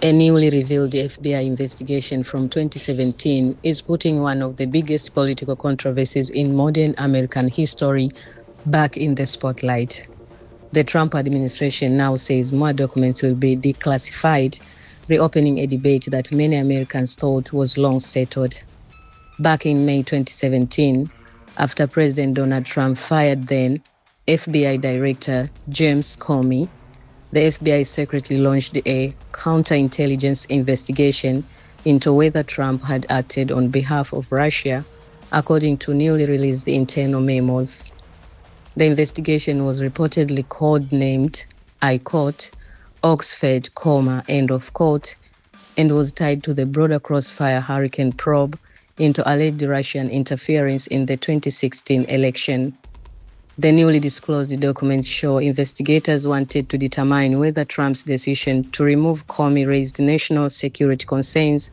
A newly revealed FBI investigation from 2017 is putting one of the biggest political controversies in modern American history back in the spotlight. The Trump administration now says more documents will be declassified, reopening a debate that many Americans thought was long settled. Back in May 2017, after President Donald Trump fired then FBI Director James Comey, the FBI secretly launched a counterintelligence investigation into whether Trump had acted on behalf of Russia, according to newly released internal memos. The investigation was reportedly codenamed, I quote, Oxford, end of quote, and was tied to the broader crossfire hurricane probe into alleged Russian interference in the 2016 election. The newly disclosed documents show investigators wanted to determine whether Trump's decision to remove Comey raised national security concerns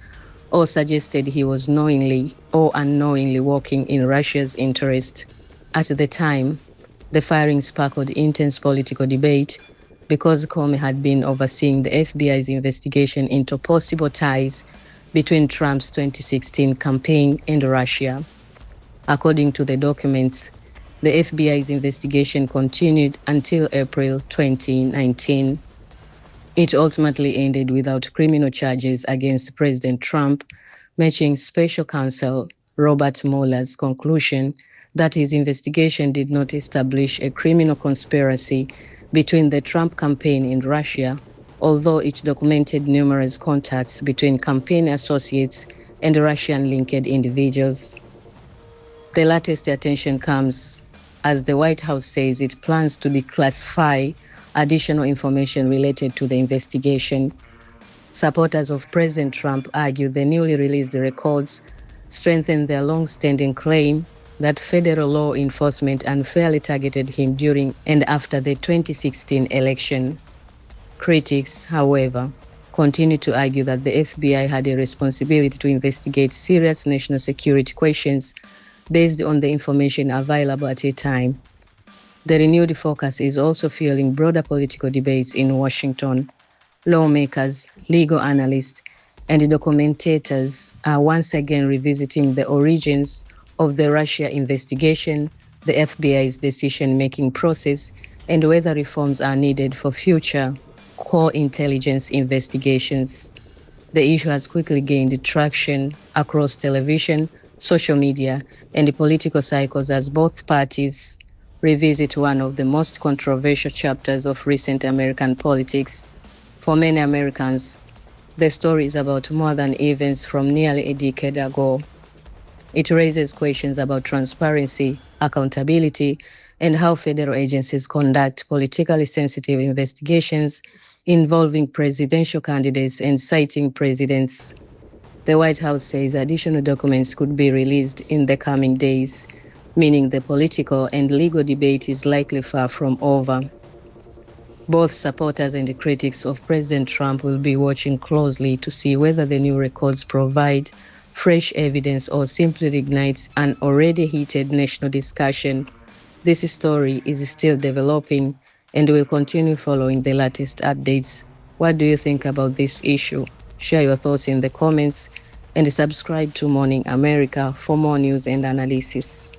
or suggested he was knowingly or unknowingly working in Russia's interest. At the time, the firing sparked intense political debate because Comey had been overseeing the FBI's investigation into possible ties between Trump's 2016 campaign and Russia. According to the documents, the FBI's investigation continued until April 2019. It ultimately ended without criminal charges against President Trump, matching Special Counsel Robert Mueller's conclusion that his investigation did not establish a criminal conspiracy between the Trump campaign and Russia, although it documented numerous contacts between campaign associates and Russian-linked individuals. The latest attention comes as the White House says it plans to declassify additional information related to the investigation. Supporters of President Trump argue the newly released records strengthen their long-standing claim that federal law enforcement unfairly targeted him during and after the 2016 election. Critics, however, continue to argue that the FBI had a responsibility to investigate serious national security questions based on the information available at a time. The renewed focus is also fueling broader political debates in Washington. Lawmakers, legal analysts, and documentators are once again revisiting the origins of the Russia investigation, the FBI's decision-making process, and whether reforms are needed for future core intelligence investigations. The issue has quickly gained traction across television, social media, and political cycles as both parties revisit one of the most controversial chapters of recent American politics. For many Americans, the story is about more than events from nearly a decade ago. It raises questions about transparency, accountability, and how federal agencies conduct politically sensitive investigations involving presidential candidates and sitting presidents. The White House says additional documents could be released in the coming days, meaning the political and legal debate is likely far from over. Both supporters and critics of President Trump will be watching closely to see whether the new records provide fresh evidence or simply reignite an already heated national discussion. This story is still developing and will continue following the latest updates. What do you think about this issue? Share your thoughts in the comments and subscribe to Morning America for more news and analysis.